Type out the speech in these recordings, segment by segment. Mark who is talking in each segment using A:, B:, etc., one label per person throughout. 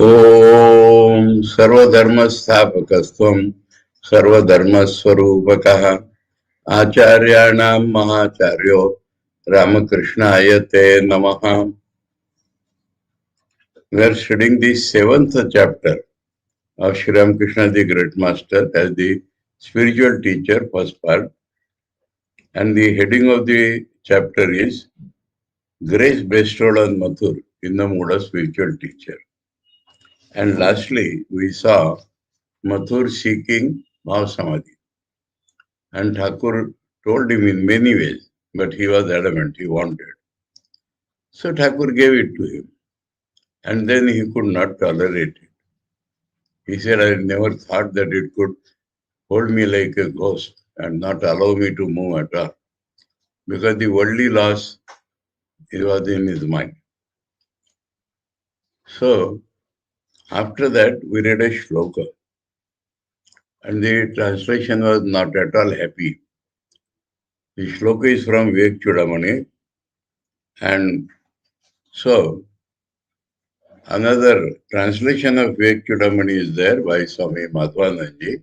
A: ओम सर्वधर्मस्थापकस्त्वं सर्वधर्मस्वरूपकः आचार्याणां महाचार्यो रामकृष्णाय ते नमः. We are studying the seventh chapter of Sri Ramakrishna, the Great Master, as the spiritual teacher, first part. And the heading of the chapter is Grace bestowed on Mathur in the mood of spiritual teacher. And lastly, we saw Mathur seeking Bhav Samadhi. And Thakur told him in many ways, but he was adamant, he wanted. So Thakur gave it to him. And then he could not tolerate it. He said, I never thought that it could hold me like a ghost and not allow me to move at all. Because the worldly loss was in his mind. So, after that, we read a shloka. And the translation was not at all happy. The shloka is from Vivek Chudamani. And so, another translation of Vivek Chudamani is there by Swami Madhvananji.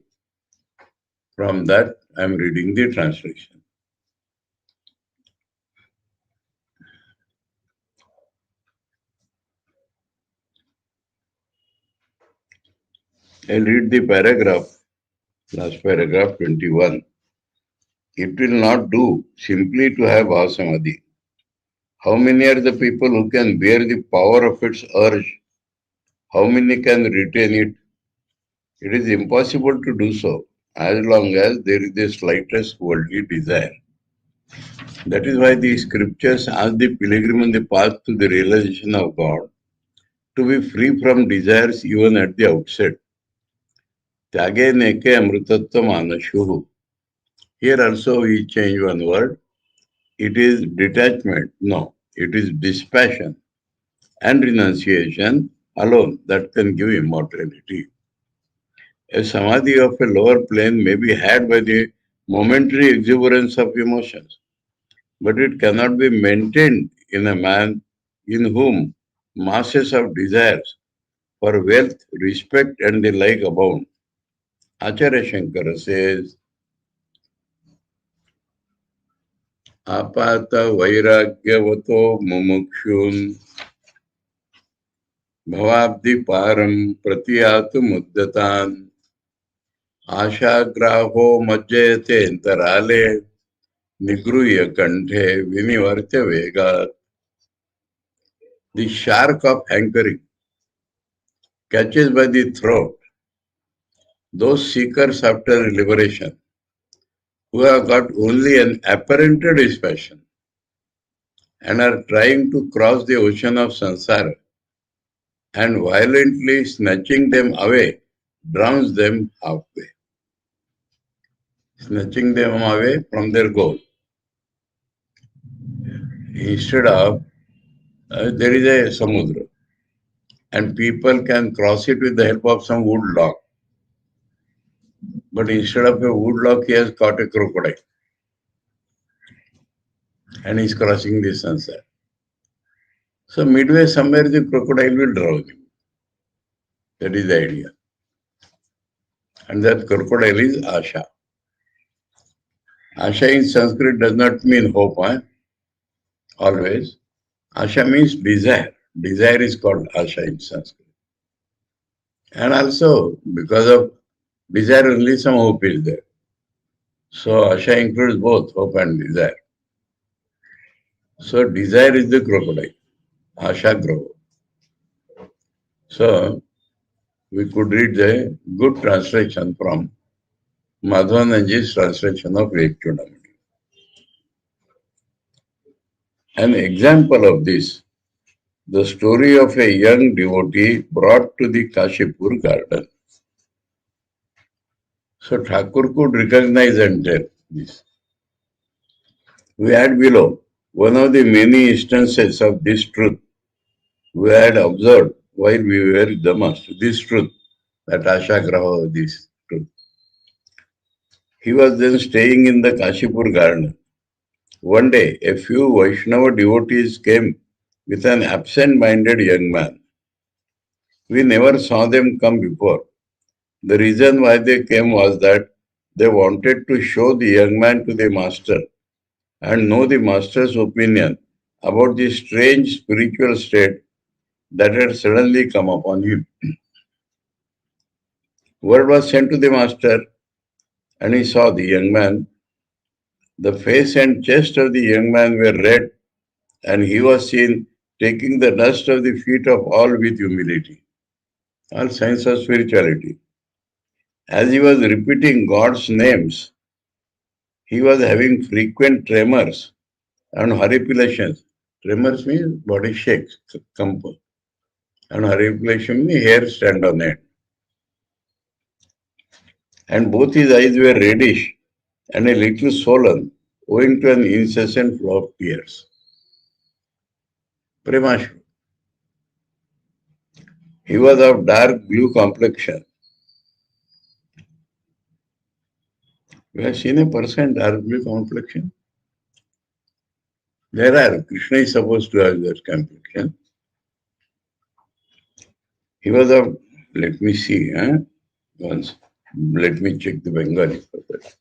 A: From that, I am reading the translation. I'll read the paragraph, last paragraph 21. It will not do simply to have Bhavasamadhi. How many are the people who can bear the power of its urge? How many can retain it? It is impossible to do so as long as there is the slightest worldly desire. That is why the scriptures ask the pilgrim on the path to the realization of God to be free from desires even at the outset. Tyage neke amrutattva manashuhu. Here also we change one word. It is detachment. No, it is dispassion and renunciation alone that can give immortality. A samadhi of a lower plane may be had by the momentary exuberance of emotions, but it cannot be maintained in a man in whom masses of desires for wealth, respect, and the like abound. Acharya Shankara says, Apata vairagyavato mumukshun bhavabdi param pratiyatu muddatan आशाग्राहो मज्जयते अंतराले निगृह्य कंठे विनिवर्त्य वेगात्. The shark of hankering catches by the throat those seekers after liberation who have got only an apparent dispassion and are trying to cross the ocean of samsara, and violently snatching them away drowns them halfway. Snatching them away from their goal. Instead of, there is a samudra, and people can cross it with the help of some wood log. But instead of a wood log, he has caught a crocodile. And he is crossing the sunset. So midway somewhere the crocodile will drown him. That is the idea. And that crocodile is Asha. Asha in Sanskrit does not mean hope, always. Asha means desire. Desire is called Asha in Sanskrit. And also, because of desire only some hope is there. So Asha includes both hope and desire. So desire is the crocodile. Asha grow. So we could read the good translation from Madhvananji's translation of Vivek Chudamani. An example of this, the story of a young devotee brought to the Kashipur garden. So Thakur could recognize and tell this. We had below one of the many instances of this truth we had observed while we were the master. This truth, that Ashagraha, this truth. He was then staying in the Kashipur garden. One day, a few Vaishnava devotees came with an absent-minded young man. We never saw them come before. The reason why they came was that they wanted to show the young man to the master and know the master's opinion about the strange spiritual state that had suddenly come upon him. Word was sent to the master, and he saw the young man. The face and chest of the young man were red, and he was seen taking the dust of the feet of all with humility. All signs of spirituality. As he was repeating God's names, he was having frequent tremors and horripilations. Tremors means body shakes, compulse. And horripilation means hair stand on end. And both his eyes were reddish and a little swollen, owing to an incessant flow of tears. Premashu. He was of dark blue complexion. You have seen a person dark blue complexion? There are. Krishna is supposed to have that complexion. He was of, let me see, once. Let me check the Bengali for that.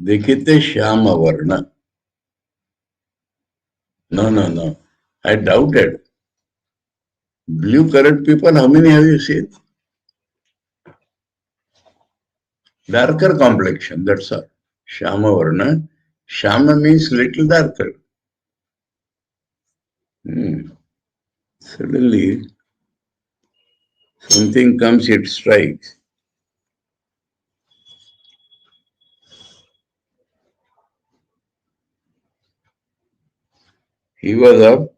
A: Dekhite Shyama Varna. No. I doubted. Blue colored people, how many have you seen? Darker complexion, that's all. Shyama Varna. Shyama means little darker. Suddenly, something comes, it strikes. He was of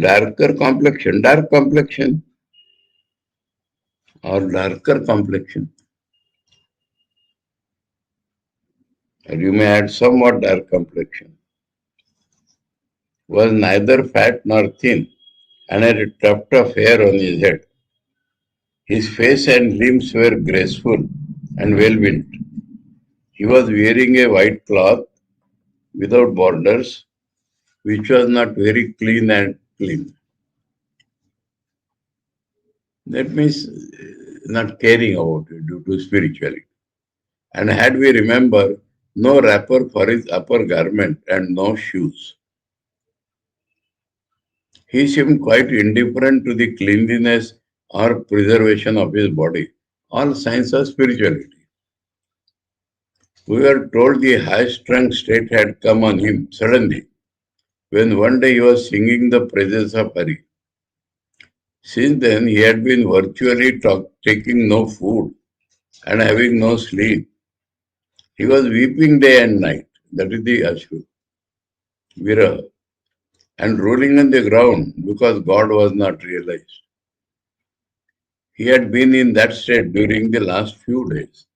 A: darker complexion, dark complexion, or darker complexion. Or you may add somewhat dark complexion. Was neither fat nor thin, and had a tuft of hair on his head. His face and limbs were graceful and well built. He was wearing a white cloth without borders, which was not very clean and clean. That means not caring about it due to spirituality. And had we remember, no wrapper for his upper garment and no shoes. He seemed quite indifferent to the cleanliness or preservation of his body. All signs of spirituality. We were told the high-strung state had come on him suddenly, when one day he was singing the praises of Hari. Since then, he had been virtually taking no food and having no sleep. He was weeping day and night. That is the Ashru, Viraha, and rolling on the ground because God was not realized. He had been in that state during the last few days.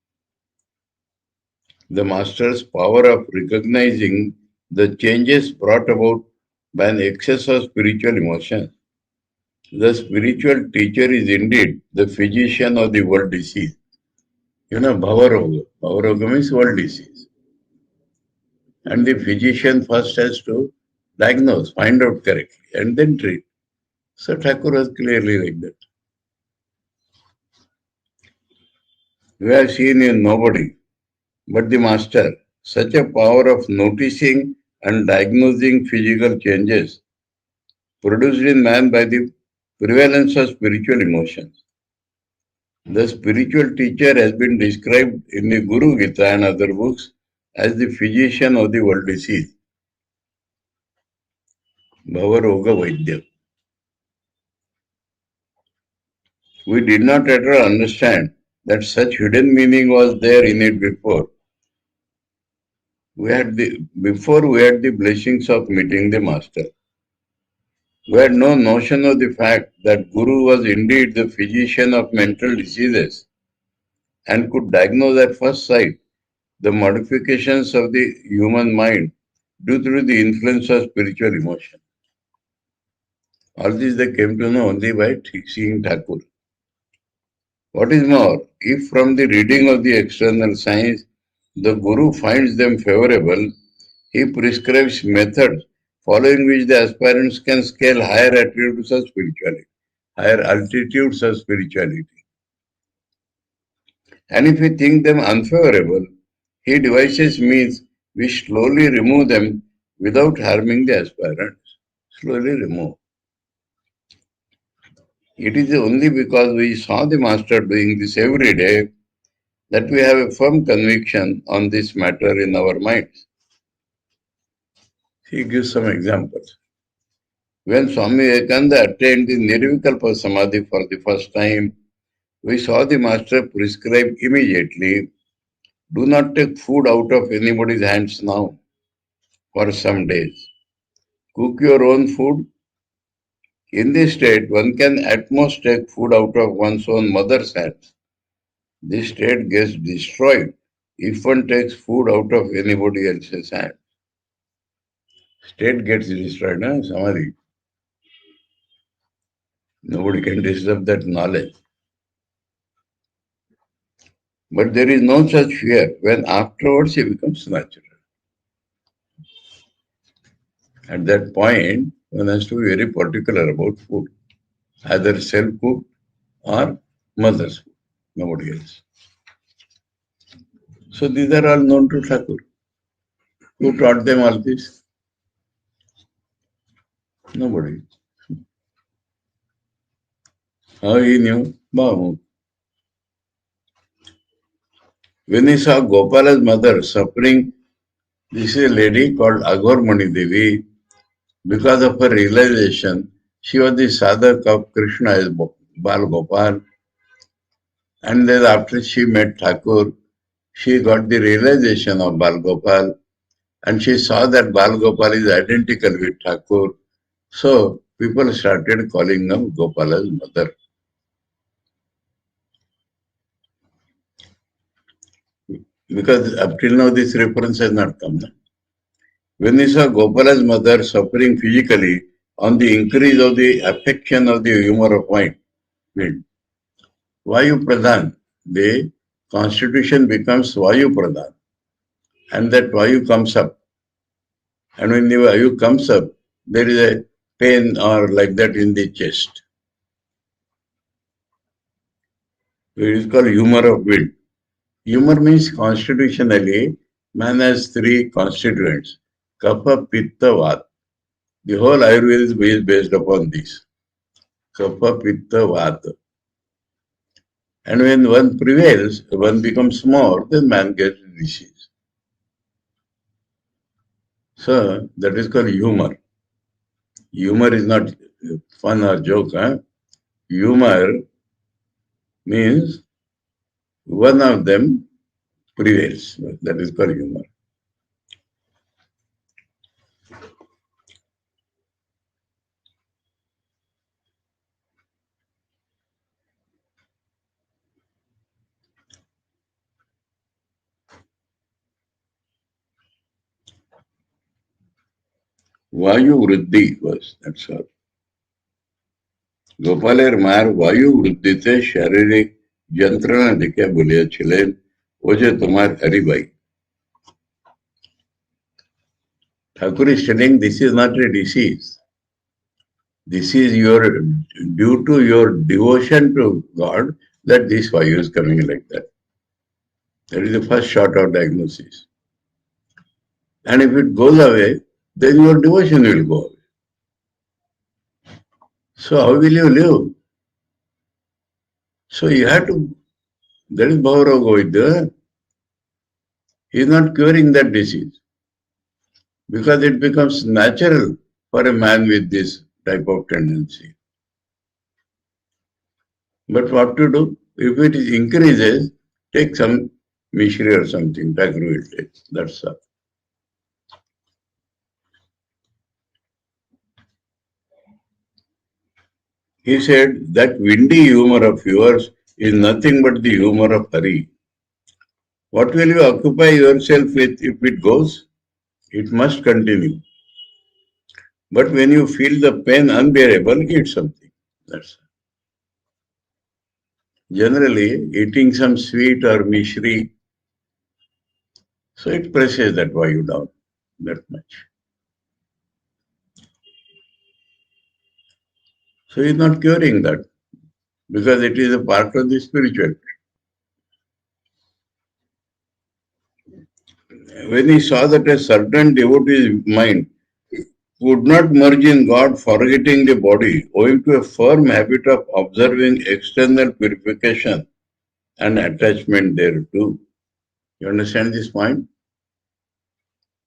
A: The master's power of recognizing the changes brought about by an excess of spiritual emotion. The spiritual teacher is indeed the physician of the world disease. You know, Bhavaroga. Bhavaroga means world disease. And the physician first has to diagnose, find out correctly, and then treat. So Thakur was clearly like that. We have seen in nobody but the master such a power of noticing and diagnosing physical changes produced in man by the prevalence of spiritual emotions. The spiritual teacher has been described in the Guru Gita and other books as the physician of the world disease. Bhavaroga Vaidya. We did not at all understand that such hidden meaning was there in it before. Before we had the blessings of meeting the master. We had no notion of the fact that Guru was indeed the physician of mental diseases and could diagnose at first sight the modifications of the human mind due to the influence of spiritual emotion. All this they came to know only by seeing Thakur. What is more, if from the reading of the external science the Guru finds them favorable, he prescribes methods following which the aspirants can scale higher attributes of spirituality, higher altitudes of spirituality. And if we think them unfavorable, he devises means which slowly remove them without harming the aspirants. Slowly remove. It is only because we saw the Master doing this every day that we have a firm conviction on this matter in our minds. He gives some examples. When Swami Vivekananda attained the Nirvikalpa Samadhi for the first time, we saw the Master prescribe immediately, do not take food out of anybody's hands now for some days. Cook your own food. In this state, one can at most take food out of one's own mother's hands. This state gets destroyed if one takes food out of anybody else's hand. State gets destroyed, huh? Samadhi. Nobody can disturb that knowledge. But there is no such fear when afterwards he becomes natural. At that point, one has to be very particular about food, either self-cooked or mother's food, nobody else. So these are all known to Thakur. Who taught them all this? Nobody. How he knew? Babu. When he saw Gopala's mother suffering, this is a lady called Agormani Devi. Because of her realization, she was the sadhak of Krishna as Bal Gopal. And then after she met Thakur, she got the realization of Bal Gopal. And she saw that Bal Gopal is identical with Thakur. So people started calling her Gopala's mother. Because up till now this reference has not come. When we saw Gopala's mother suffering physically on the increase of the affection of the humor of wind, Vayu Pradhan, the constitution becomes Vayu Pradhan, and that Vayu comes up. And when the Vayu comes up, there is a pain or like that in the chest. It is called humor of wind. Humor means constitutionally, man has three constituents, Kapha, Pitta, Vata. The whole Ayurveda is based upon this. Kapha, Pitta, Vata. And when one prevails, one becomes more, then man gets disease. So that is called humor. Humor is not fun or joke. Huh? Humor means one of them prevails. That is called humor. Vayu Vriddhi was, that's all. গোপালের মায়ের বায়ু বৃদ্ধিতে শারীরিক যন্ত্রণা দেখে বলিয়াছিলেন, ও যে তোমার হরিবাই। Thakur is telling this is not a disease. This is your due to your devotion to God that this vayu is coming like that. That is the first shot of diagnosis. And if it goes away, then your devotion will go away. So how will you live? So you have to, that is Bhaurav Govidya. He is not curing that disease because it becomes natural for a man with this type of tendency. But what to do? If it increases, take some mishri or something, Thakur will take. That's all. He said that windy humor of yours is nothing but the humor of Hari. What will you occupy yourself with if it goes? It must continue. But when you feel the pain unbearable, eat something. That's all. Generally, eating some sweet or mishri, so it presses that vayu down that much. So he's not curing that because it is a part of the spiritual. When he saw that a certain devotee's mind would not merge in God, forgetting the body, owing to a firm habit of observing external purification and attachment thereto. You understand this point?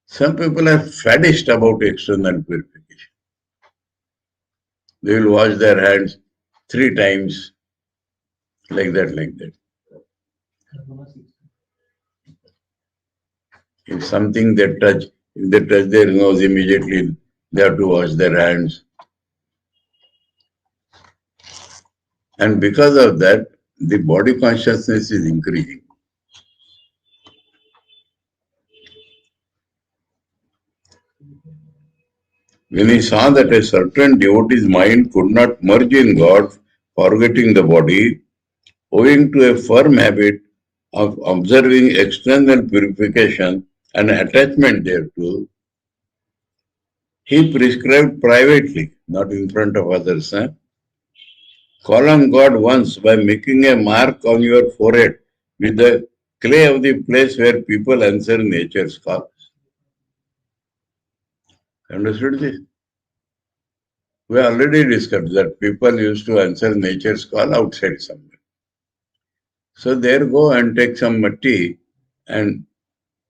A: Some people are fadist about external purification. They will wash their hands 3 times, like that, like that. If something they touch, if they touch their nose immediately, they have to wash their hands. And because of that, the body consciousness is increasing. When he saw that a certain devotee's mind could not merge in God, forgetting the body, owing to a firm habit of observing external purification and attachment thereto, he prescribed privately, not in front of others. Call on God once by making a mark on your forehead with the clay of the place where people answer nature's call. Understood this? We already discussed that people used to answer nature's call outside somewhere. So there go and take some matti and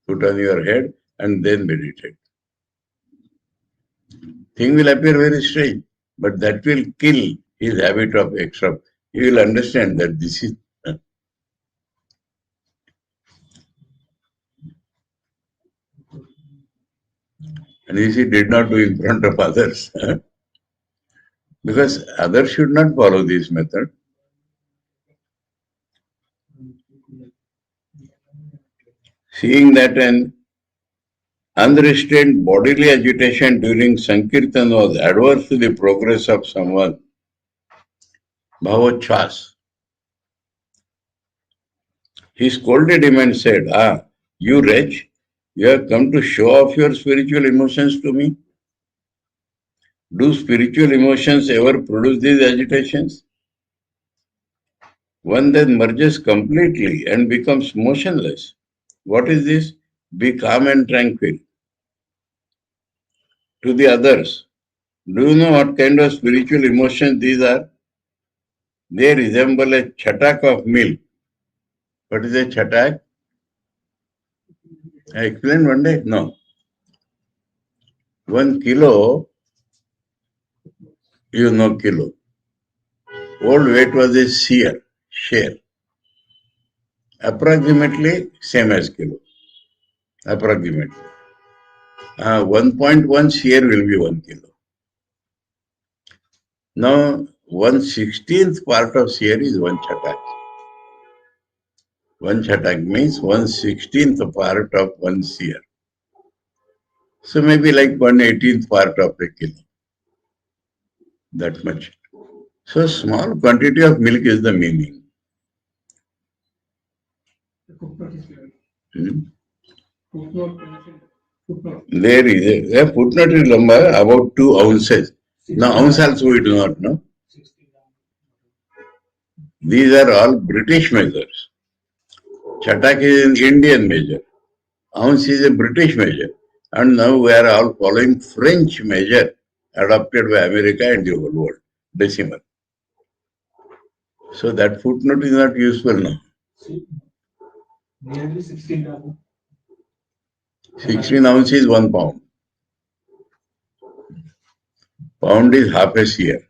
A: put on your head and then meditate. Thing will appear very strange, but that will kill his habit of extra. He will understand that this is. And this he did not do in front of others. Because others should not follow this method. Seeing that an unrestrained bodily agitation during Sankirtan was adverse to the progress of someone, Bhavochas, he scolded him and said, you wretch, you have come to show off your spiritual emotions to me? Do spiritual emotions ever produce these agitations? One then merges completely and becomes motionless. What is this? Be calm and tranquil. To the others, do you know what kind of spiritual emotions these are? They resemble a chatak of milk. What is a chatak? I explained one day? No. 1 kilo, you know kilo. Old weight was a share. Approximately same as kilo. Approximately. 1.1 share will be 1 kilo. Now, 1/16th part of share is 1 chatak. 1 chatak means 1/16th part of 1 share. So maybe like 1/18th part of a kilo. That much. So small quantity of milk is the meaning. There is a footnote is number about 2 ounces. Now ounce also we do not know. These are all British measures. Chatak is an Indian measure. Ounce is a British measure. And now we are all following French measure adopted by America and the whole world. Decimal. So that footnote is not useful now. Nearly 16 ounces. 16 ounces is 1 pound. Pound is half a seer.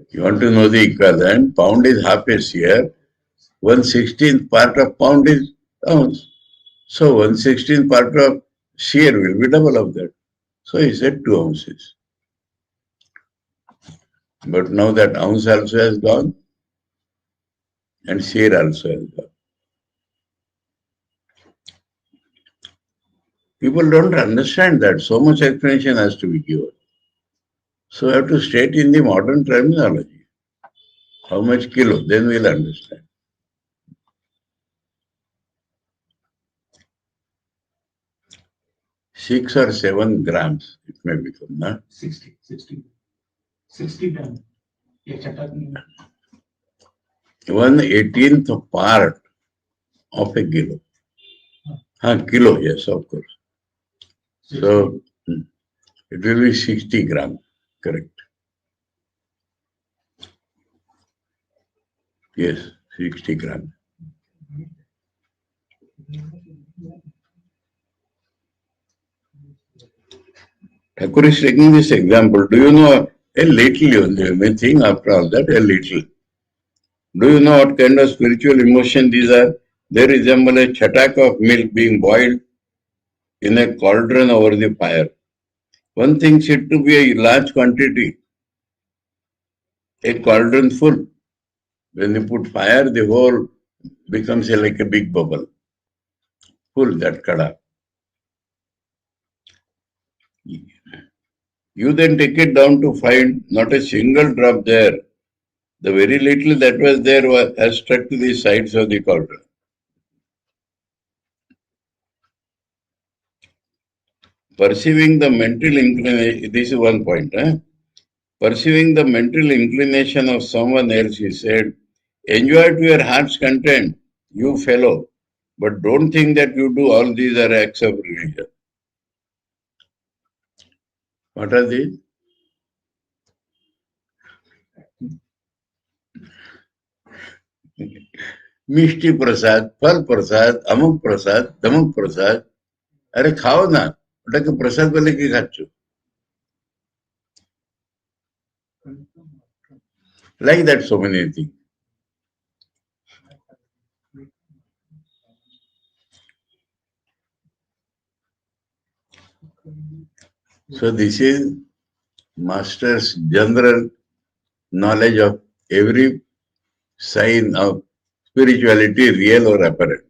A: You want to know the equivalent? Pound is half a seer. 1/16th part of pound is ounce. So 1/16th part of seer will be double of that. So he said 2 ounces. But now that ounce also has gone and seer also has gone. People don't understand that. So much explanation has to be given. So I have to state in the modern terminology. How much kilo? Then we'll understand. 6 or 7 grams it may become, no?
B: 60 grams.
A: 1/18th part of a kilo. Kilo, yes, of course. So it will be 60 grams, correct. Yes, 60 grams. Thakur is taking this example. Do you know a little only? I may think after all that a little. Do you know what kind of spiritual emotion these are? They resemble a chatak of milk being boiled in a cauldron over the fire. One thinks it to be a large quantity, a cauldron full. When you put fire, the whole becomes like a big bubble. Full that kada. You then take it down to find not a single drop there. The very little that was there has stuck to the sides of the cauldron. Perceiving the mental inclination, this is one point. Perceiving the mental inclination of someone else, he said, enjoy to your heart's content, you fellow, but don't think that you do all these are acts of religion. What are these? मिष्टि प्रसाद, फल प्रसाद, अमुक प्रसाद, तमुक प्रसाद. अरे खाओ ना, ওটাকে প্রসাদ বলে কি খাচ্ছ? Like that, so many things. So this is master's general knowledge of every sign of spirituality, real or apparent.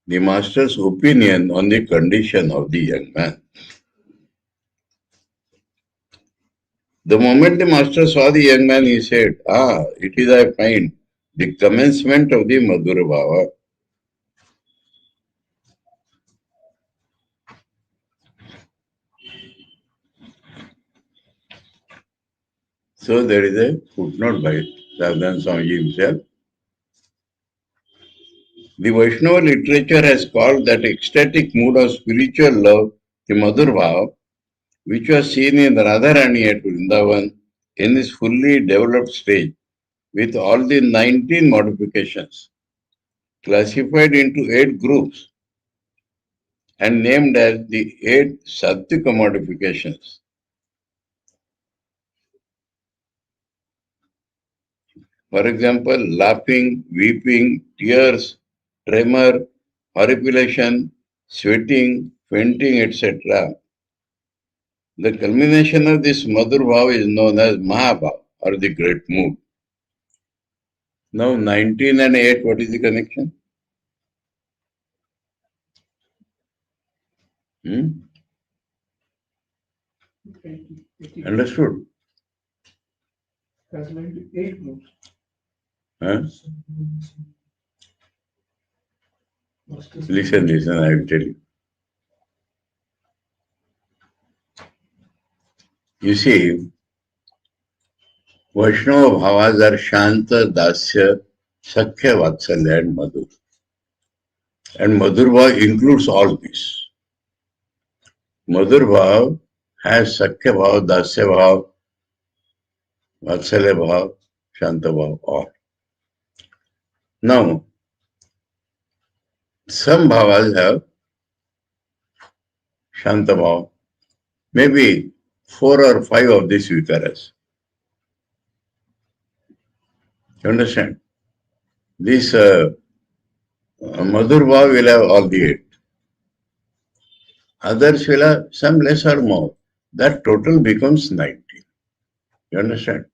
A: The master's opinion on the condition of the young man. The moment the master saw the young man, he said, it is, I find, the commencement of the Madhura Bhava. So there is a footnote by Saradananda Swami himself. The Vaishnava literature has called that ecstatic mood of spiritual love the Madhura Bhava, which was seen in Radharani at Vrindavan in this fully developed stage with all the 19 modifications, classified into 8 groups and named as the 8 Sattvika modifications. For example, laughing, weeping, tears, tremor, horripilation, sweating, fainting, etc. The culmination of this Madhur Bhav is known as Mahabhav or the great mood. Now 19 and 8, what is the connection? Understood?
B: That's 98 groups.
A: Listen, I will tell you. You see, Vaishnava Bhavas are Shanta, Dasya, Sakhya, Vatsalya and Madhur. And Madhur Bhav includes all this. Madhur Bhav has Sakhya Bhav, Dasya Bhav, Vatsalya Bhav, Shanta Bhav, all. Now, some Bhavas have Shanta Bhav, maybe 4 or 5 of these Vikaras. You understand? This Madhur Bhav will have all the 8. Others will have some less or more. That total becomes 19. You understand?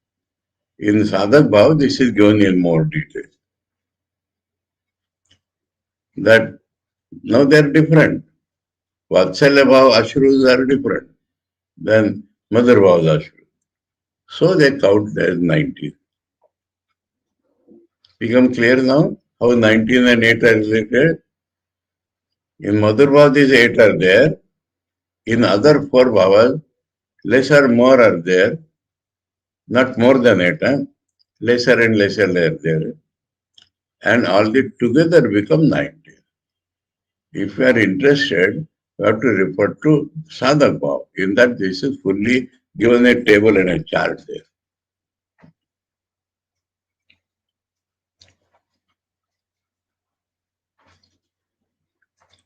A: In Sadhak Bhav, this is given in more detail. That now they are different. Vatsalya Bhav, Ashrus are different. then Mother Bhava Ashram. So they count as 19. Become clear now how 19 and 8 are related? In Mother Bhava, these 8 are there. In other 4 Bhavas, less or more are there. Not more than 8, lesser and lesser are there. And all the together become 19. If you are interested, you have to refer to Sadhak Bhav. In that, this is fully given a table and a chart there.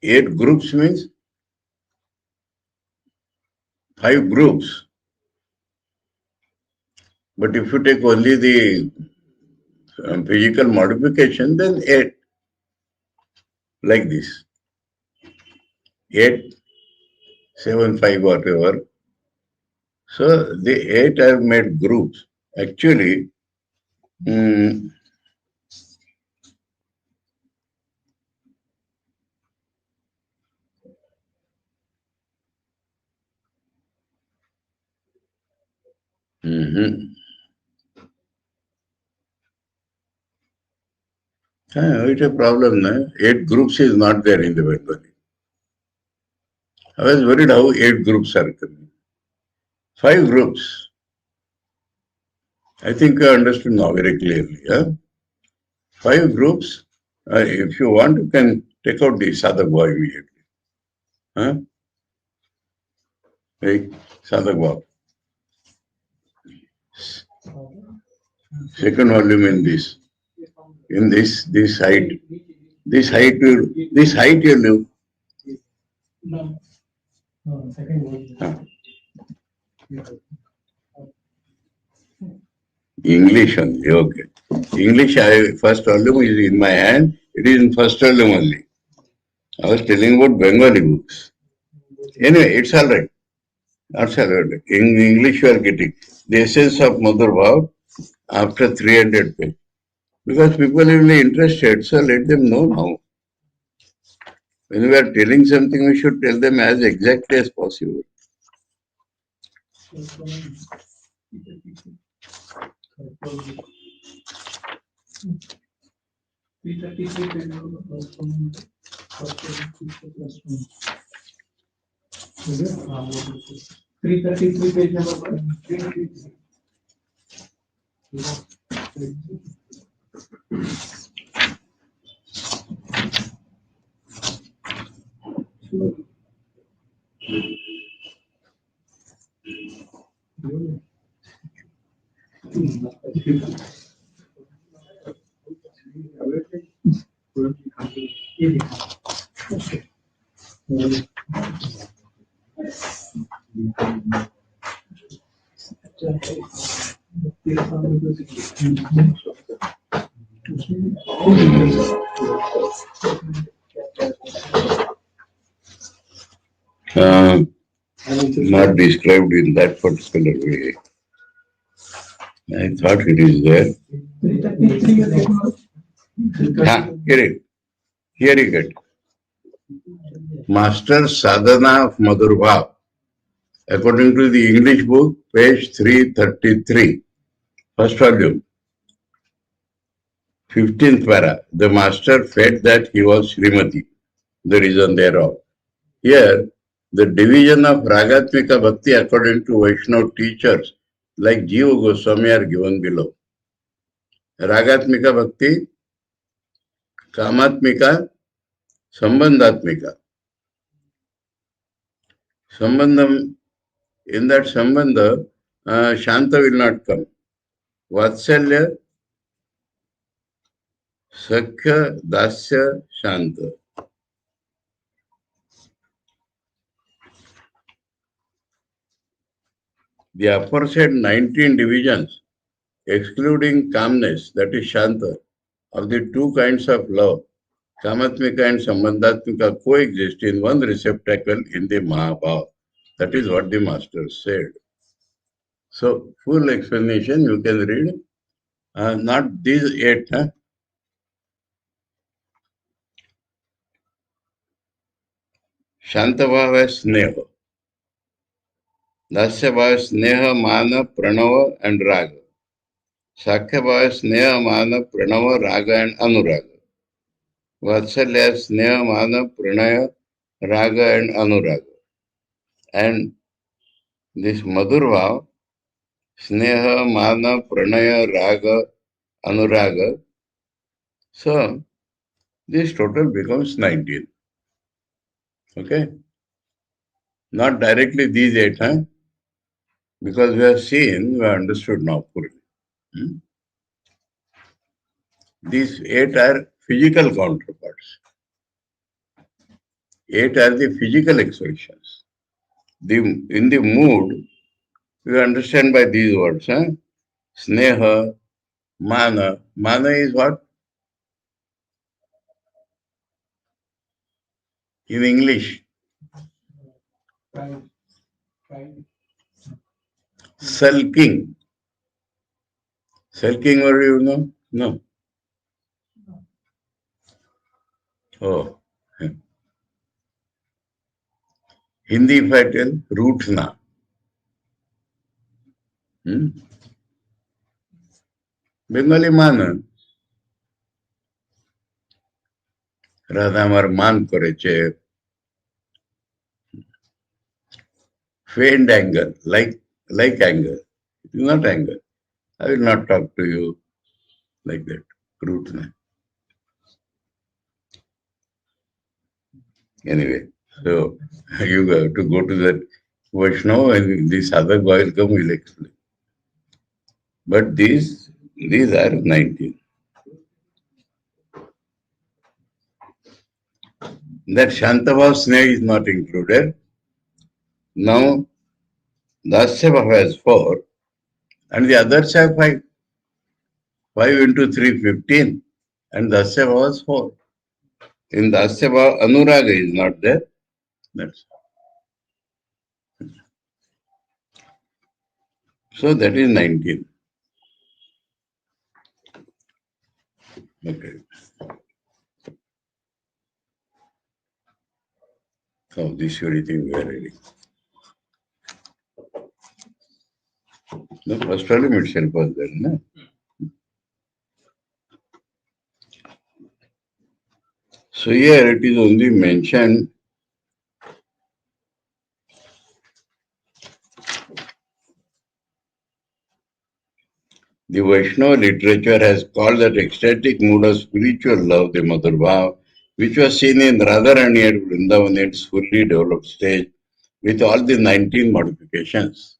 A: 8 groups means 5 groups. But if you take only the physical modification, then 8. Like this. 8, 7, 5, whatever. So the 8 have made groups. Actually, mm, mhm. It's a problem. No? 8 groups is not there in the Bengali. I was worried how 8 groups are coming. 5 groups. I think I understood now very clearly. 5 groups. If you want, you can take out the Sadhak Bhav immediately. Huh? Hey, Sadhak Bhav. Second volume in this. In this height. This height you know.
B: No. No, second one.
A: English only, okay. English, first volume is in my hand. It is in first volume only. I was telling about Bengali books. Anyway, it's all right. That's all right. In English, you are getting the essence of Mother Bhav after 300 pages. Because people will be interested, so let them know now. When we are telling something, we should tell them as exactly as possible.
B: Three 33 page number.
A: Uh, Not described in that particular way. I thought it is there. Here it. Here you get. Master Sadhana of Madhur Bhav. According to the English book, page 333, first volume, 15th para. The master felt that he was Srimati, the reason thereof. Here, the division of Ragatmika Bhakti according to Vaishnava teachers like Jiva Goswami are given below. Ragatmika Bhakti, Kamatmika, Sambandhatmika. Sambandham, in that Sambandha, Shanta will not come. Vatsalya, Sakya, Dasya, Shanta. The aforesaid 19 divisions, excluding calmness, that is Shanta, of the two kinds of love, Kamatmika and Sambandhatmika, coexist in one receptacle in the Mahabhav. That is what the master said. So, full explanation you can read. Not these 8. Shantavava Sneha. Dasya Bhava, Sneha, Mana, Pranava and Raga. Sakhya Bhava, Sneha, Mana, Pranava, Raga and Anuraga. Vatsalya, Sneha, Mana, Pranaya, Raga and Anuraga. And this Madhur Bhava, Sneha, Mana, Pranaya, Raga, Anuraga. So, this total becomes 19. Okay? Not directly these 8, huh? Because we have seen, we have understood now fully. These 8 are physical counterparts. 8 are the physical expressions. In the mood, we understand by these words, huh? Sneha, Mana. Mana is what? In English,
B: Pride. Pride.
A: sulking. Sulking, what do you know? No. Oh. Hindi, if I tell, rootna. Bengali, Mana. Radha আমার মান করেছে. Feigned anger, like anger. It is not anger. I will not talk to you like that. Rudeness. Anyway, so you have to go to that Vaishnava and this other guy will come, will explain. But these are 19. That Shantavav Sneha is not included. Now, Dasya Bhava has 4 and the others have 5. 5 into 3, 15 and Dasya Bhava is 4. In Dasya Bhava, Anuraga is not there. That's so that is 19. Okay. So this very thing we are reading. The first volume itself was there, no? So here it is only mentioned the Vaishnava literature has called that ecstatic mood of spiritual love the Madhur Bhav, which was seen in Radharani at Vrindavan in its fully developed stage with all the 19 modifications.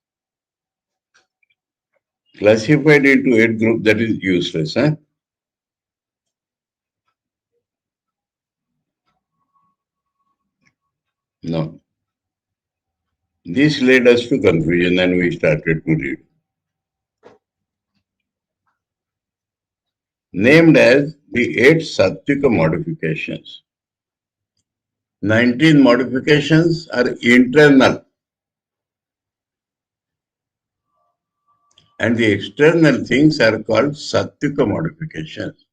A: Classified into 8 groups, that is useless, huh? No. This led us to confusion and we started to read. Named as the 8 Sattvika modifications. 19 modifications are internal and the external things are called Sattvika modifications.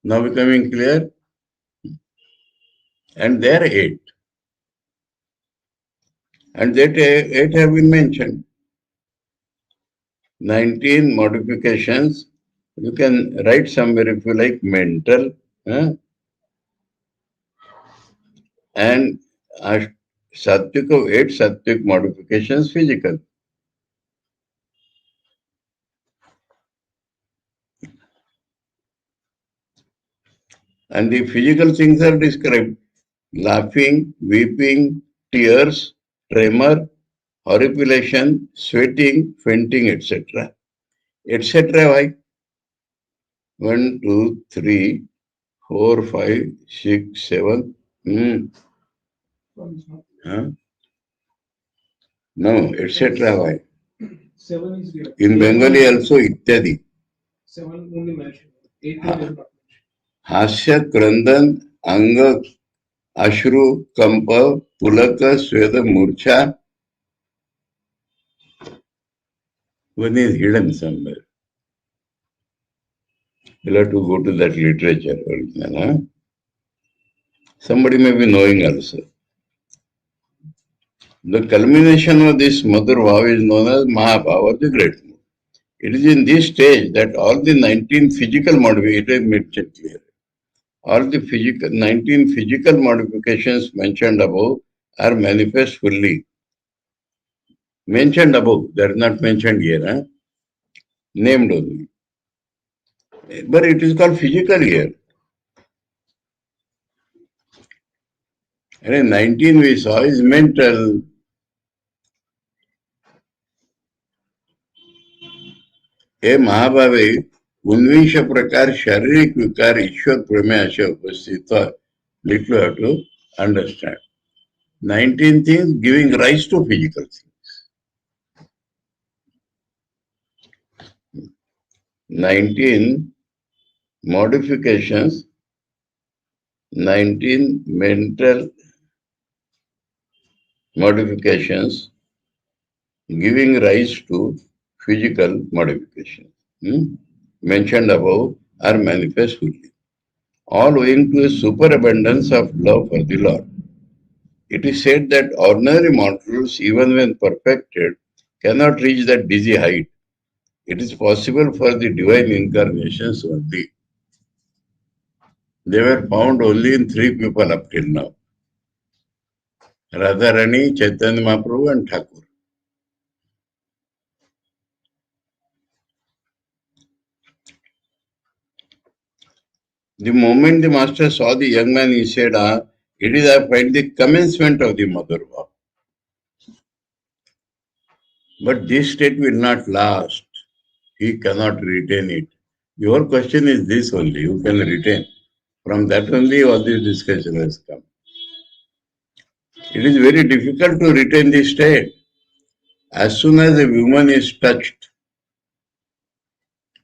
A: Now becoming clear? And there are 8. And that 8 have been mentioned. 19 modifications. You can write somewhere if you like mental, and Sattvika, 8 Sattvik modifications physical. And the physical things are described. Laughing, weeping, tears, tremor, horripilation, sweating, fainting, etc. Etc. Why? 1, 2, 3, 4, 5, 6, 7. Huh? No, etc. Why?
B: 7 is there.
A: In Bengali also ityadi.
B: 7 only mentioned. 8 is not mentioned.
A: Hasya, Krandan, Anga, Ashru, Kampa, Pulaka, Sweda, Murcha. One is hidden somewhere. You'll have to go to that literature original. Huh? Somebody may be knowing also. The culmination of this Madhur Bhav is known as Mahabhav or the Great Mood. It is in this stage that all the 19 physical modifications, mentioned clear. All the 19 physical modifications mentioned above are manifest fully. Mentioned above, they are not mentioned here, named only. But it is called physical here. And 19 we saw is mental. हे महाभावे 19 प्रकार शारीरिक विकार ईश्वर प्रेमे असे उपस्थित little have to understand. 19 things giving rise to physical things. 19 modifications, 19 mental modifications giving rise to physical modifications. Mentioned above are manifest fully. All owing to a superabundance of love for the Lord. It is said that ordinary mortals, even when perfected, cannot reach that dizzy height. It is possible for the divine incarnations only. They were found only in 3 people up till now. Radharani, Chaitanya Mahaprabhu and Thakur. The moment the master saw the young man, he said, it is I find the commencement of the Madhur Bhav. But this state will not last. He cannot retain it. Your question is this only, you can retain. From that only all this discussion has come. It is very difficult to retain this state. As soon as a woman is touched,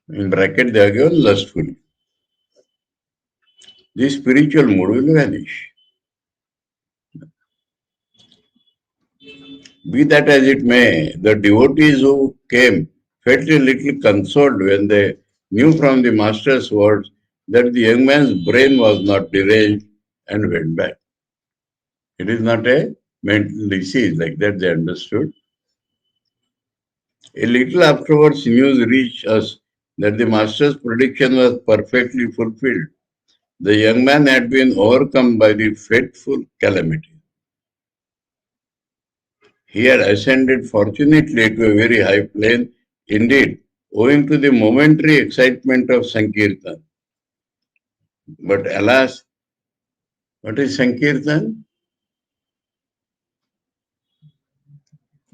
A: in bracket they are given lustfully, the spiritual mood will vanish. Be that as it may, the devotees who came felt a little consoled when they knew from the master's words that the young man's brain was not deranged and went back. It is not a mental disease, like that they understood. A little afterwards, news reached us that the master's prediction was perfectly fulfilled. The young man had been overcome by the fateful calamity. He had ascended fortunately to a very high plane, indeed, owing to the momentary excitement of Sankirtan. But alas, what is Sankirtan?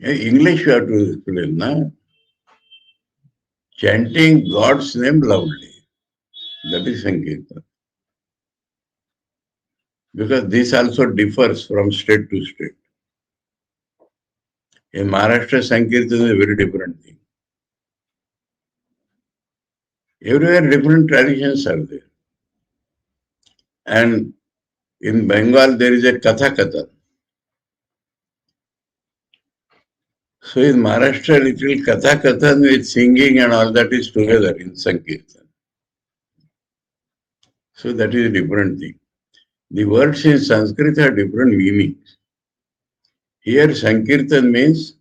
A: English you have to explain, na? Chanting God's name loudly. That is Sankirtan. Because this also differs from state to state. In Maharashtra, Sankirtan is a very different thing. Everywhere different traditions are there. And in Bengal, there is a Katha Katha. So in Maharashtra, little Katha Kathan with singing and all that is together in Sankirtan. So that is a different thing. The words in Sanskrit have different meanings. Here Sankirtan means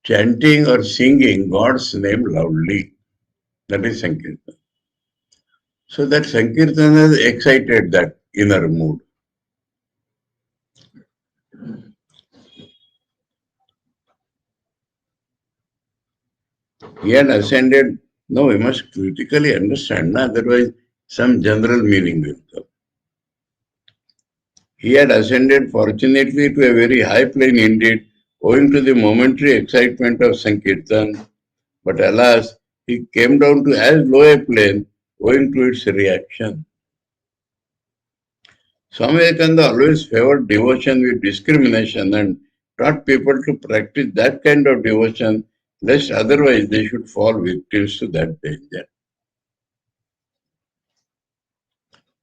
A: chanting or singing God's name loudly. That is Sankirtan. So that Sankirtan has excited that inner mood. He had ascended. No, we must critically understand, otherwise some general meaning will come. He had ascended fortunately to a very high plane indeed, owing to the momentary excitement of Sankirtan. But alas, he came down to as low a plane owing to its reaction. Swami Vivekananda always favored devotion with discrimination and taught people to practice that kind of devotion, lest otherwise they should fall victims to that danger.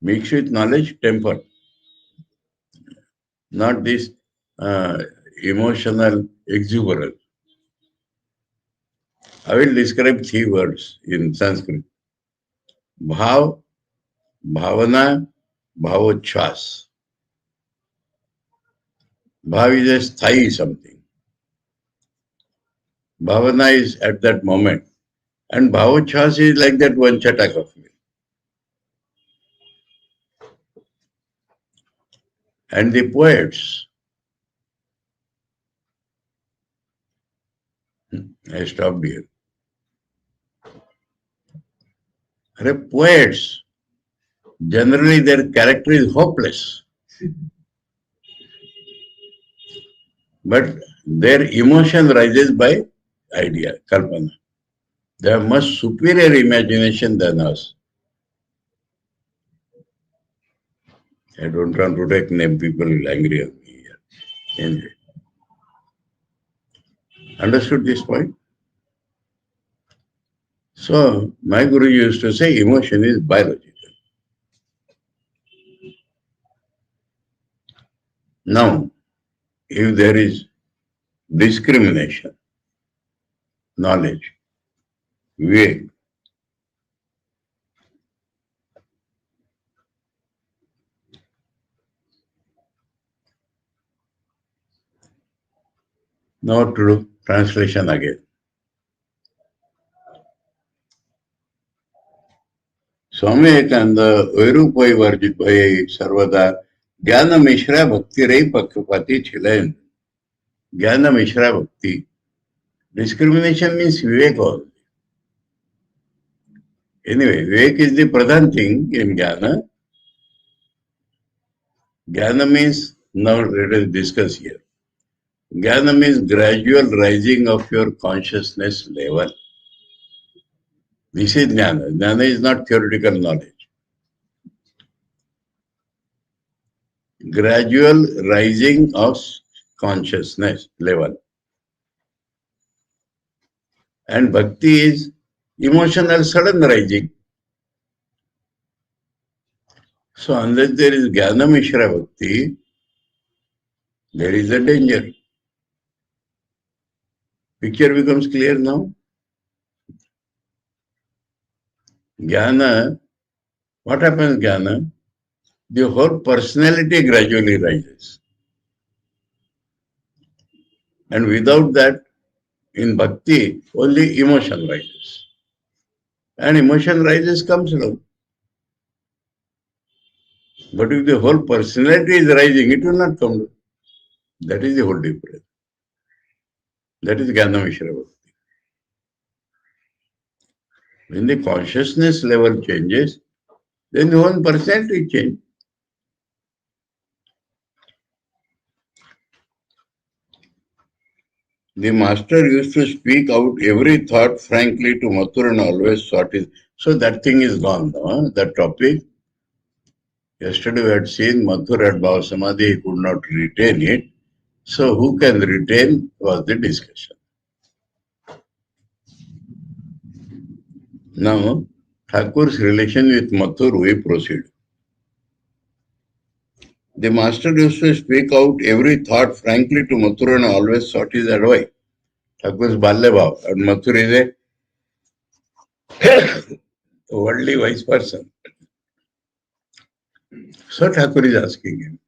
A: Mixed with knowledge, temper, not this emotional exuberance. I will describe 3 words in Sanskrit. Bhav, Bhavana, Bhavochvas. Bhav is a sthayi something. Bhavana is at that moment. And bhavochhas is like that one chatak of me. And the poets, I stopped here. Poets, generally their character is hopeless. But their emotion rises by idea, kalpana. They have much superior imagination than us. I don't want to take name, people will angry at me here. Anyway. Understood this point? So, my Guru used to say emotion is biological. Now, if there is discrimination, knowledge, vivek, now to do translation again. Swami Vivekananda वैरूपय वर्जित भय सर्वदा ज्ञान मिश्रा भक्ति रही पक्षपाती छिलेन. Jnana Mishra Bhakti. Discrimination means Vivek also. Anyway, Vivek is the Pradhan thing in Jnana. Jnana means, now let us discuss here. Jnana means gradual rising of your consciousness level. This is Jnana. Jnana is not theoretical knowledge. Gradual rising of consciousness level. And Bhakti is emotional sudden rising. So unless there is Jnana Mishra Bhakti, there is a danger. Picture becomes clear now. Jnana, what happens Jnana? The whole personality gradually rises. And without that, in bhakti, only emotion rises. And emotion rises comes down. But if the whole personality is rising, it will not come down. That is the whole difference. That is Jnana Mishra Bhakti. When the consciousness level changes, then the whole personality changes. The master used to speak out every thought frankly to Mathur and always sought his. So that thing is gone now. That topic. Yesterday we had seen Mathur at Bhava Samadhi, he could not retain it. So who can retain was the discussion. Now, Thakur's relation with Mathur, we proceed. The master used to speak out every thought frankly to Mathur and always sought his advice. Thakur is Balya Bhav and Mathur is a worldly wise person. So Thakur is asking him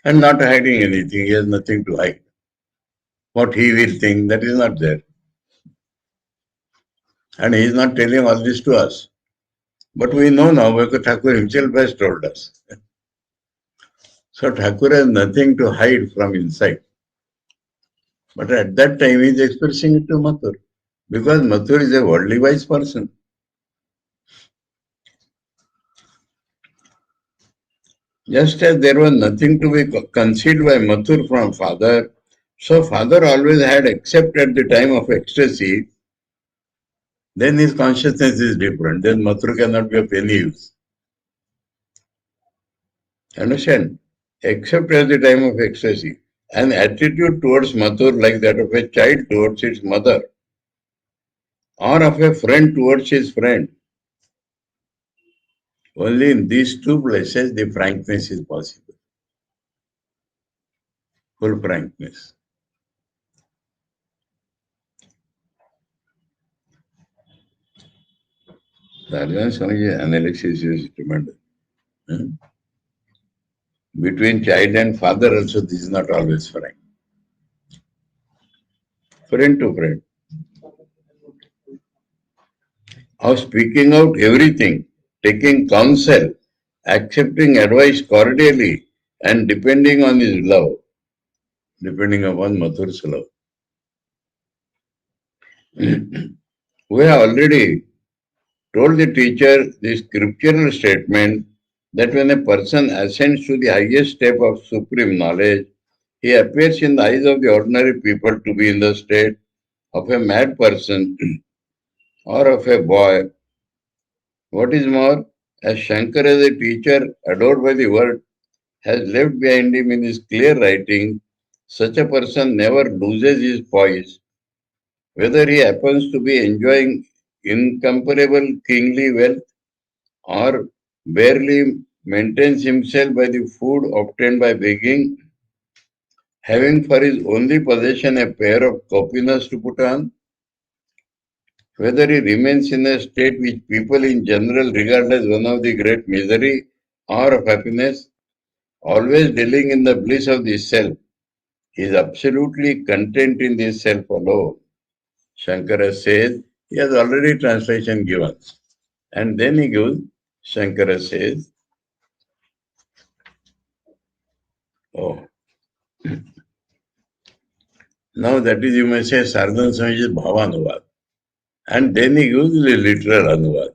A: and not hiding anything. He has nothing to hide. What he will think, that is not there. And he is not telling all this to us. But we know now because Thakur himself has told us. So Thakur has nothing to hide from inside. But at that time he is expressing it to Mathur. Because Mathur is a worldly wise person. Just as there was nothing to be concealed by Mathur from father, so father always had, except at the time of ecstasy, then his consciousness is different. Then Mathur cannot be of any use. Understand? Except at the time of ecstasy. An attitude towards Mathur like that of a child towards its mother, or of a friend towards his friend. Only in these two places the frankness is possible. Full frankness. The Swami analysis is tremendous. Between child and father also this is not always frank. Friend to friend. Of speaking out everything, taking counsel, accepting advice cordially, and depending on his love, depending upon Mathur's love. We have already told the teacher the scriptural statement that when a person ascends to the highest step of supreme knowledge, he appears in the eyes of the ordinary people to be in the state of a mad person or of a boy. What is more, as Shankar as a teacher adored by the world has left behind him in his clear writing, such a person never loses his poise, whether he happens to be enjoying incomparable kingly wealth or barely maintains himself by the food obtained by begging, having for his only possession a pair of copinas to put on, whether he remains in a state which people in general regard as one of the great misery or of happiness, always dealing in the bliss of the self, he is absolutely content in this self alone. Shankara says, he has already translation given. And then he gives, Shankara says, oh, now that is, you may say, Saradananda Swamiji's Bhavanuvad. And then he gives the literal Anuvad.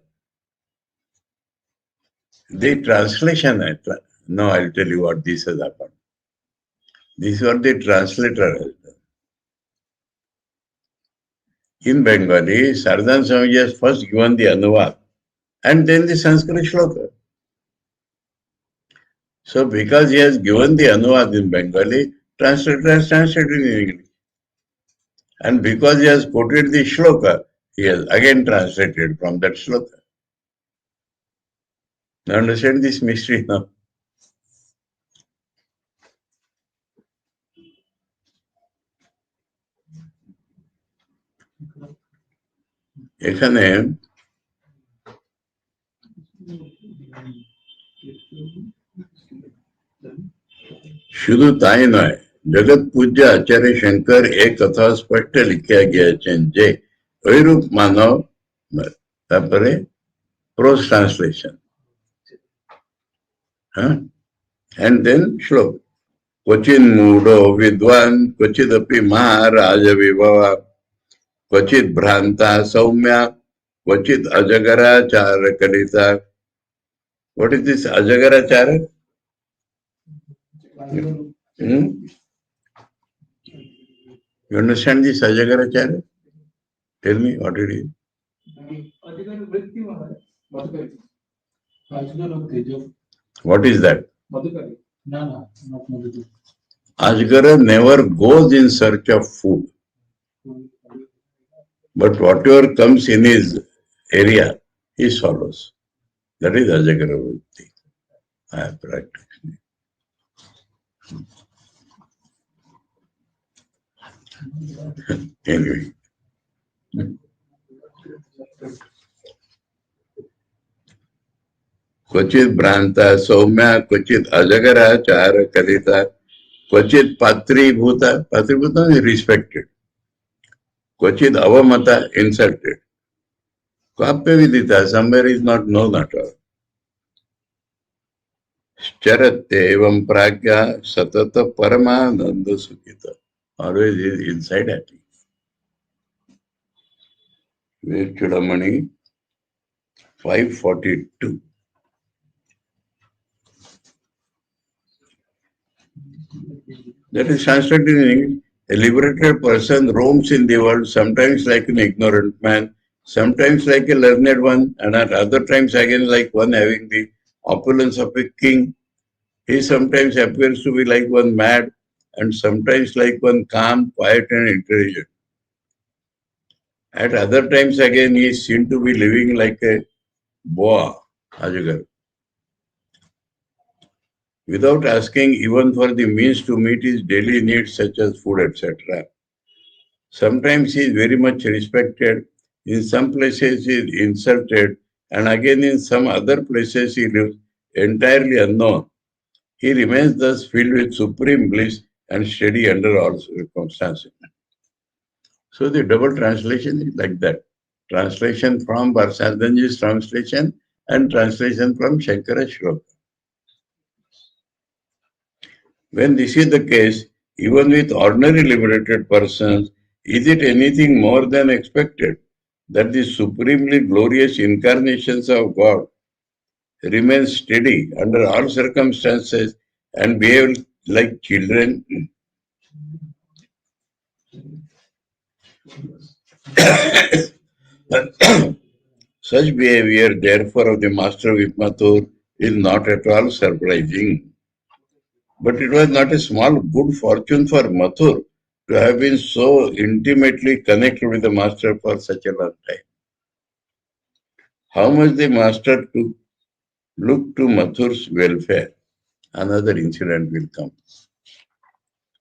A: The translation, now I'll tell you what this has happened. This is what the translator has done. In Bengali, Saradananda Swamiji has first given the Anuvad and then the Sanskrit shloka. So because he has given the Anuvad in Bengali, translator has translated in English. And because he has quoted the shloka, he has again translated from that shloka. Now understand this mystery now. এখানে শুধু তাই নয়, জগৎ পূজ্য আচার্য শঙ্কর এক কথা স্পষ্ট লিখিয়া গিয়েছেন যে ঐরূপ মানব, তারপরে prose translation. And then শ্লোক क्वचिन मूढ़ो विद्वान क्वचिदपि महाराज विभव क्वचित भ्रांता सौम्या क्वचित अजगराचार Kalita. What is this ajagarachara? You understand this ajagarachara? Tell me what it is. What is that? Ajgara never goes in search of food. But whatever comes in his area, he follows. That is Ajagara Vritti. I have practiced. Anyway. क्वचित भ्रांता सौम्या क्वचित अजगराचार कलिता क्वचित पात्रीभूता, पात्रीभूता is respected, क्वचित अवमता insulted, क्वाप्य Vidita somewhere is not known at all. चरते एवं प्राज्ञा सतत परमानंद सुखिता, always is inside happy. Chudamani 542. That is translated in English. A liberated person roams in the world, sometimes like an ignorant man, sometimes like a learned one, and at other times again like one having the opulence of a king. He sometimes appears to be like one mad, and sometimes like one calm, quiet, and intelligent. At other times again, he is seen to be living like a boa, ajagar, without asking even for the means to meet his daily needs such as food, etc. Sometimes he is very much respected, in some places he is insulted, and again in some other places he lives entirely unknown. He remains thus filled with supreme bliss and steady under all circumstances. So the double translation is like that. Translation from Varsadanji's translation and translation from Shankara Shloka. When this is the case, even with ordinary liberated persons, is it anything more than expected that the supremely glorious incarnations of God remain steady under all circumstances and behave like children? Such behavior, therefore, of the master of Mathur is not at all surprising. But it was not a small good fortune for Mathur to have been so intimately connected with the master for such a long time. How much the master took looked to Mathur's welfare. Another incident will come.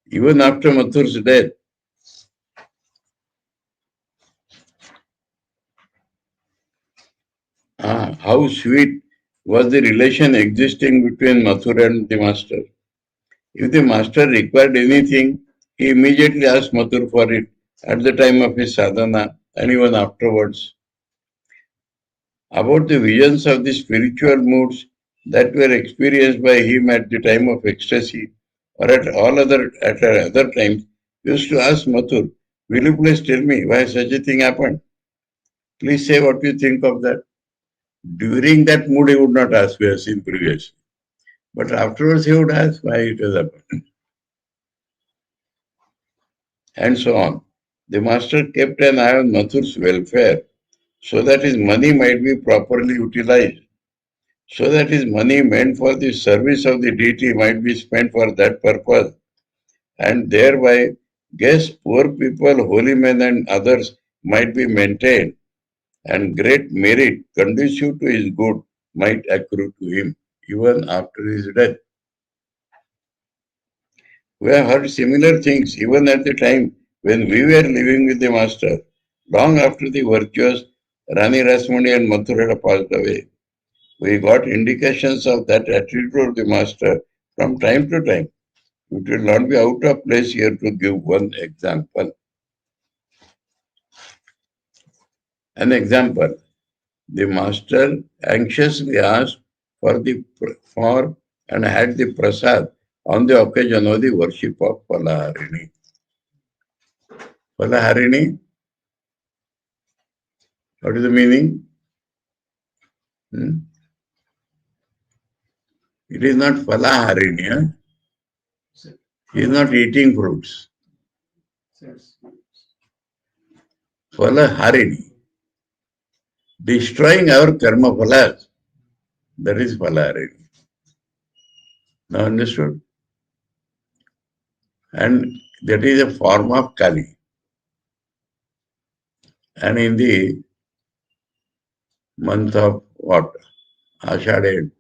A: Even after Mathur's death, how sweet was the relation existing between Mathur and the master. If the master required anything, he immediately asked Mathur for it at the time of his sadhana and even afterwards. About the visions of the spiritual moods that were experienced by him at the time of ecstasy or at other times, he used to ask Mathur, will you please tell me why such a thing happened? Please say what you think of that. During that mood, he would not ask, we have seen previously. But afterwards, he would ask why it has happened. And so on. The master kept an eye on Mathur's welfare so that his money might be properly utilized, so that his money meant for the service of the deity might be spent for that purpose, and thereby guests, poor people, holy men, and others might be maintained, and great merit conducive to his good might accrue to him even after his death. We have heard similar things even at the time when we were living with the Master, long after the virtuous Rani Rasmani and Mathura passed away. We got indications of that attitude of the Master from time to time. It will not be out of place here to give one example. An example, the Master anxiously asked for and had the prasad on the occasion of the worship of Palaharini. Palaharini, what is the meaning? It is not Palaharini. Huh? He is not eating fruits. Palaharini. Destroying our karma phalas. That is Palaharini. Now understood? And that is a form of Kali. And in the month of what? Ashadh end,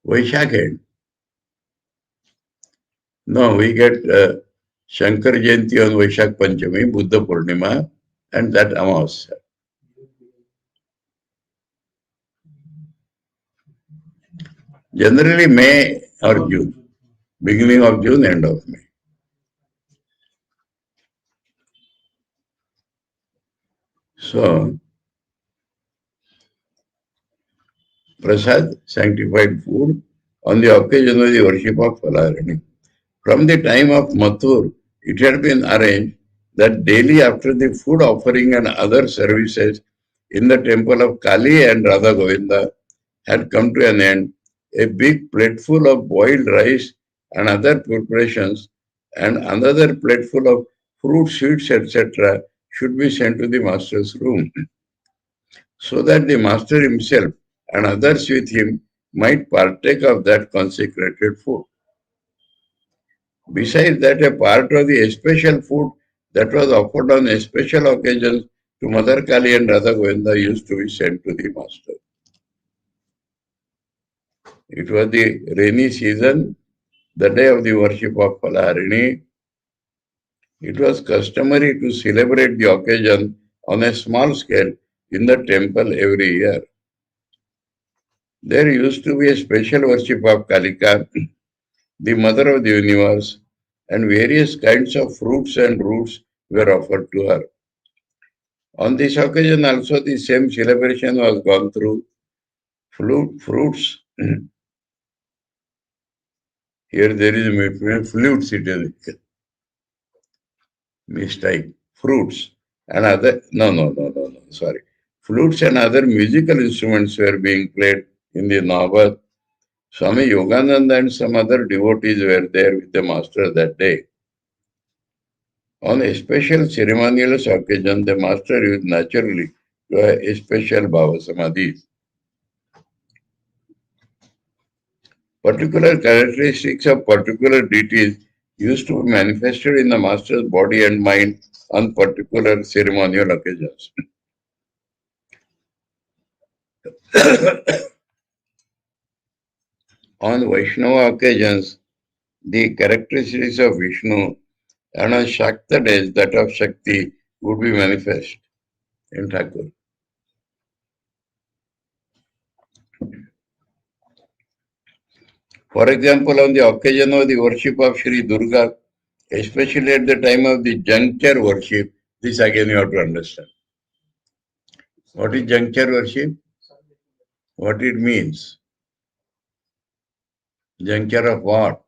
A: Vaishakh end. No, we get Shankar Jayanti on Vaishakh Panchami, Buddha Purnima, and that Amavasya. Generally May or June. Beginning of June, end of May. So, Prasad, sanctified food, on the occasion of the worship of Palaharini. From the time of Mathur, it had been arranged that daily after the food offering and other services in the temple of Kali and Radha Govinda had come to an end, a big plateful of boiled rice and other preparations and another plateful of fruit, sweets, etc. should be sent to the master's room, so that the master himself and others with him might partake of that consecrated food. Besides that, a part of the special food that was offered on special occasions to Mother Kali and Radha Govinda used to be sent to the master. It was the rainy season, the day of the worship of Palaharini. It was customary to celebrate the occasion on a small scale in the temple every year. There used to be a special worship of Kalika, the mother of the universe, and various kinds of fruits and roots were offered to her. On this occasion also the same celebration was gone through. Fruits, here there is a flutes, it is mistake. Fruits and other, no, sorry. Flutes and other musical instruments were being played in the Navadh. Swami Yogananda and some other devotees were there with the master that day. On a special ceremonial occasion, the master used naturally to a special Bhava Samadhis. Particular characteristics of particular deities used to be manifested in the master's body and mind on particular ceremonial occasions. On Vaishnava occasions, the characteristics of Vishnu and on Shakta days, that of Shakti would be manifest in Thakur. For example, on the occasion of the worship of Sri Durga, especially at the time of the juncture worship, this again you have to understand. What is juncture worship? What it means? Juncture of what?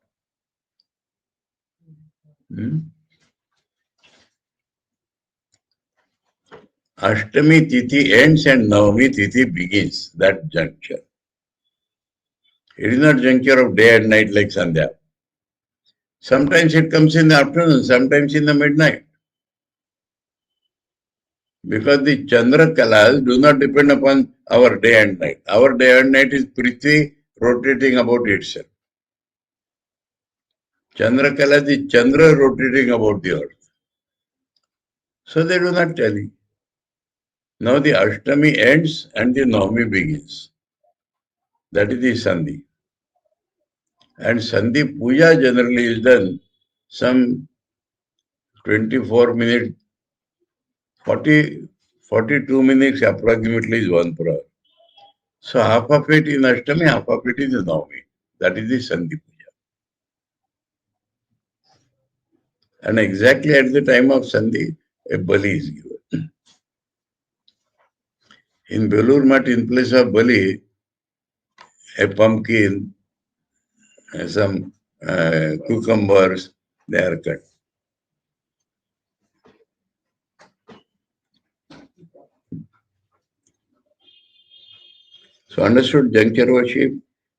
A: Ashtami Tithi ends and Navami Tithi begins, that juncture. It is not juncture of day and night like Sandhya. Sometimes it comes in the afternoon, sometimes in the midnight. Because the Chandra Kalas do not depend upon our day and night. Our day and night is Prithvi rotating about itself. Chandra Kalas is Chandra rotating about the earth. So they do not tally. Now the Ashtami ends and the Navami begins. That is the Sandhi. And Sandhi Puja generally is done some 24 minutes, 42 minutes approximately is 1 per hour. So half of it in Ashtami, half of it is in Navami. That is the Sandhi Puja. And exactly at the time of Sandhi, a Bali is given. In Belur Math, in place of Bali, a pumpkin, some cucumbers, they are cut. So understood juncture worship,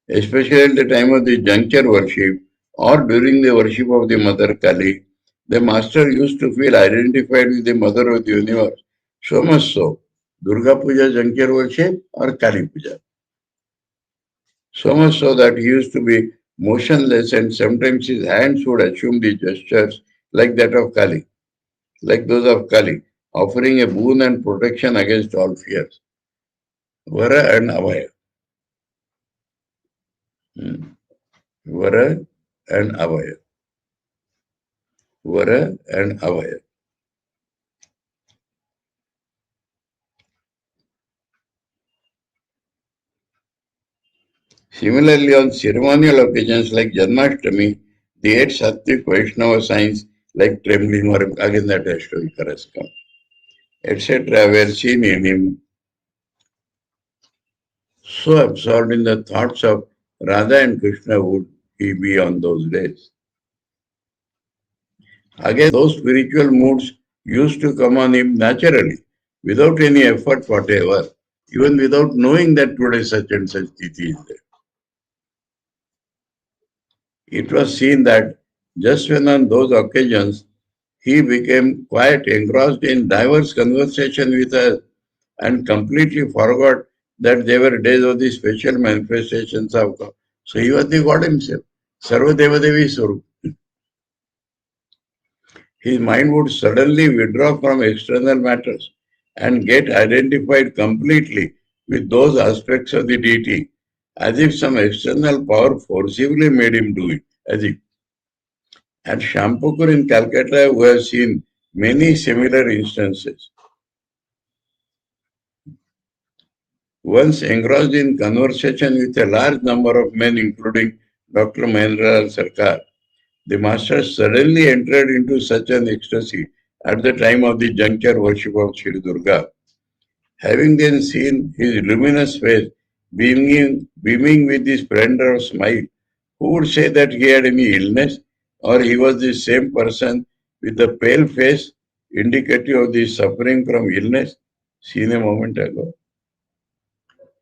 A: especially at the time of the juncture worship or during the worship of the Mother Kali, the master used to feel identified with the Mother of the universe. So much so, Durga Puja juncture worship or Kali Puja. So much so that he used to be motionless and sometimes his hands would assume the gestures like that of Kali, like those of Kali, offering a boon and protection against all fears. Vara and Avaya. Vara and Avaya. Vara and Avaya. Similarly, on ceremonial occasions like Janmashtami, the 8 Sattvic Vaishnava signs like trembling or again that has to be correspond, etc. were seen in him, so absorbed in the thoughts of Radha and Krishna would he be on those days. Again, those spiritual moods used to come on him naturally, without any effort whatever, even without knowing that today such and such tithi is there. It was seen that just when on those occasions he became quite engrossed in diverse conversation with us and completely forgot that they were days of the special manifestations of God. So he was the God himself. Sarva Deva Devi Swarup. His mind would suddenly withdraw from external matters and get identified completely with those aspects of the deity, as if some external power forcibly made him do it. As if. At Shampookur in Calcutta, we have seen many similar instances. Once engrossed in conversation with a large number of men, including Dr. Mahendra Sarkar, the master suddenly entered into such an ecstasy at the time of the juncture worship of Sri Durga. Having then seen his luminous face beaming with the splendor of smile, who would say that he had any illness, or he was the same person with the pale face indicative of the suffering from illness seen a moment ago?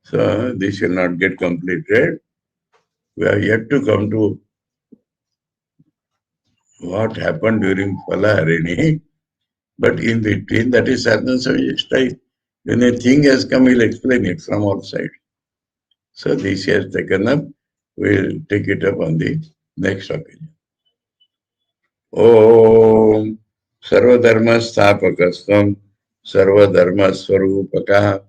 A: So this will not get completed. We have yet to come to what happened during Palaharini, but in between, that is sadhana style. When a thing has come, we'll explain it from all sides. So this he has taken up. We'll take it up on the next occasion. Om Sarvadharma Sthapakastam Sarvadharma Swarupakah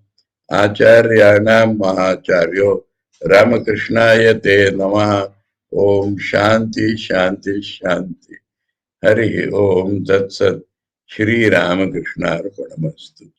A: Acharyanam Mahacharyo Ramakrishnaya Te Namaha Om Shanti Shanti Shanti Hari Om Tat Sat Sri Ramakrishna Arpanamastu.